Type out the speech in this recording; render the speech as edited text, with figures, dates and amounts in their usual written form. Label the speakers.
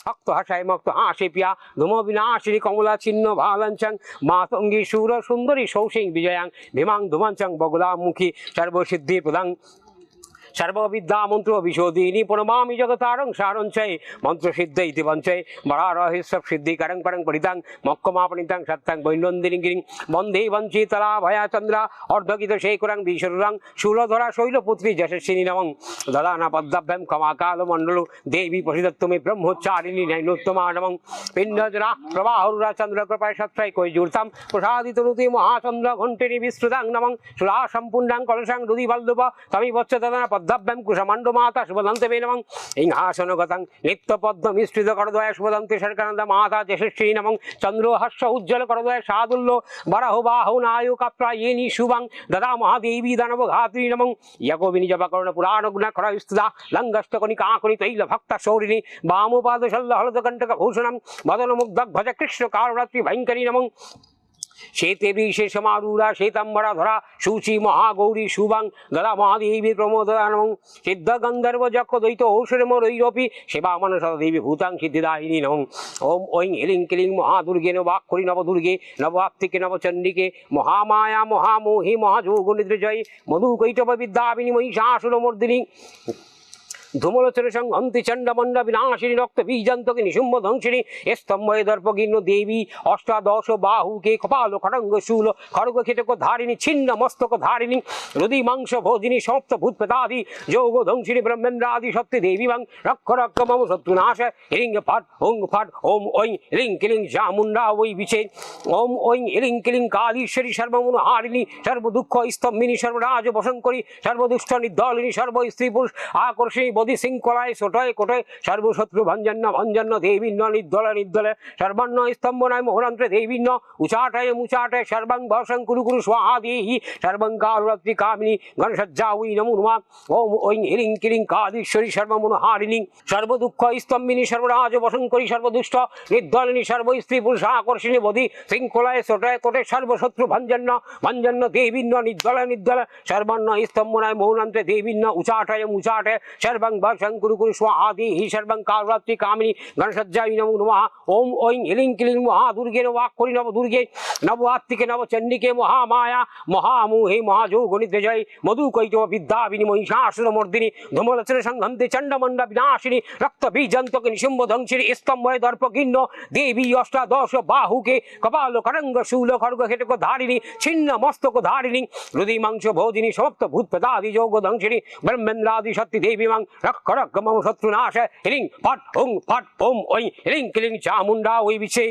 Speaker 1: শক্ত হাসায় মক্ত হাসে পিয়া ধূম বিনাশিনী কমলা ছিন্ন ভালাঞ্চং মাতঙ্গী সুর সুন্দরী সৌসিং বিজয়াং ভীমাং ধুমাঞ্চং বগলামুখী সর্বসিদ্ধি প্রদাং সর্ববিদ্যা মন্ত্র বিশোধিনী প্রণমামি জগতারং সারঞ্চয় মন্ত্র সিদ্ধ ইতি বঞ্চয় বরারহিস্ব সিদ্ধি করং পরং পরিতাং মক্কমাপনিতাং সত্তাং বৈনন্দিনী গিরিং বন্দে বঞ্চিতলা ভয়া চন্দ্রা অর্ধগীত শেখরং বিশ্বরুরাং শূলধরা শৈলপুত্রী যশস্বিনী নমং দদানা পদ্মাভ্যাম ক্ষমাকাল মণ্ডল দেবী প্রসিদত্তমে ব্রহ্মচারিণী নৈনোত্তমা নমং পিণ্ডজরা প্রবাহুরা চন্দ্র কৃপায় সত্রায় কৈজূর্তাম প্রসাদিত রুতি মহাচন্দ্র ঘণ্টেরি বিস্তৃতাং নমং সুরা সম্পূর্ণাং কলসাং রুদি বল্লভ তমি বচ্চ দদনা পদ্মাভ্যাম কুশমাণ্ড মাতা শুভদন্তে বে নমং সিংহাসনগতং নিত্যপদ্ম মিশ্রিত করদয় শুভদন্তে শর্কনন্দ মাতা যশস্বিনী নমং চন্দ্রহাস্য উজ্জ্বল করদয় সাদুল্য বরাহ বাহু নায়ু কাপ্রা येनी শুভং দদা মহাদেবী দানব ঘাত্রী নমং यकोविनी জপকর্ণ পুরাণ গুণ খরস্তুদা লঙ্গষ্টকনি কাকনি তৈল ভক্ত শৌরিণী বামপাদ শল্য হলদ কণ্টক ভূষণম মদন মুগ্ধ ভজ কৃষ্ণ কালরাত্রি ভয়ঙ্করী নমং शेते विशेष मारूरा श्वेतंबरा धरा शुचि महागौरी शुभं ददा महादेवी प्रमोदनमं सिद्ध गंधर्व जक्ष द्वैत औषधमरैरपि सेवा मनसा देवी भूतां सिद्धिदायिनी नमः ओम ऐं ह्रीं क्लीं महादुर्गे नवाक्षरी नवदुर्गे नवाप्तिके नवचण्डिके महामाया महामोहि महाजोगनिद्रजय मधुकैटभ विद्याविनी महिषासुरमर्दिनी धूमलोचन संहंति चंडमंड विनाशिनी रक्त बीजंतके निशुंभ ध्वंसिनी स्तंभे दर्पगीर्ण देवी अष्टादश बाहुके कपाल खड़ंग शूल खड़ग खिटक धारिणी छिन्न मस्तक धारिणी हृदय मांस भोजिनी सप्त भूत प्रदादि जोग ध्वंसिनी ब्रह्मेन्द्रादि शक्ति देवी वं रक्ष रक्ष मम शत्रुनाश ह्रीं फट ओम ऐं ह्रीं क्लीं चामुण्डा वै विचे ओम ऐं ह्रीं क्लीं कालीश्वरी सर्वमनोहारिणी सर्व दुःख स्तंभिनी सर्वराज वशंकरी सर्वदुष्ट निर्दलिनी सर्व स्त्री पुरुष आकर्षणी बदि शृंखलाय सोटय कोटय सर्वशत्रु भंजन भंजन देवीन्न निर्दल निर्दल सर्वन्न स्तंभनाय मोहरंत्र देवीन्न उचाटय मुचाटय सर्वं वर्षं कुरु कुरु स्वाहा देहि सर्वं कालरात्रि कामिनी गणसज्जा वै नमो नमः ओम ऐं ह्रीं क्लीं कालीश्वरी सर्वमनोहारिणी सर्वदुःख स्तंभिनी सर्वराज वशंकरी सर्वदुष्ट निर्दलिनी सर्व स्त्री पुरुष आकर्षिणी बदि शृंखलाय सोटय कोटय सर्वशत्रु भंजन भंजन देवीन्न निर्दल निर्दल सर्वन्न स्तंभनाय मोहरंत्र देवीन्न उचाटय मुचाटय सर्वं वर्षं कुरु कुरु स्वाहा देहि सर्वं कालरात्रि कामिनी गणसज्जाय नमो नमः ओम ऐं ह्रीं क्लीं महादुर्गे नवाक्षरी नवदुर्गे नवात्तिके नवचण्डिके महामाया महामोहे महाजोगनिद्रजय मधुकैटभ विद्याविनी महिषासुरमर्दिनी धूमलोचन संहन्ति चण्डमण्ड विनाशिनी रक्तबीजन्तके निशुम्भ ध्वंसिनी स्तंभे दर्पगीर्ण देवी अष्टादश बाहुके कपाल खड़ंग शूल खड्ग खिटक धारिणी छिन्न मस्तक धारिणी हृदय मांस भोजिनी सप्त भूत प्रदादि जोग ध्वंसिनी ब्रह्मेन्द्रादि शक्ति देवी वं रक्ष रक्ष मम शत्रुनाश ह्रीं फट ओम ऐं ह्रीं क्लीं चामुण्डा वै विचे।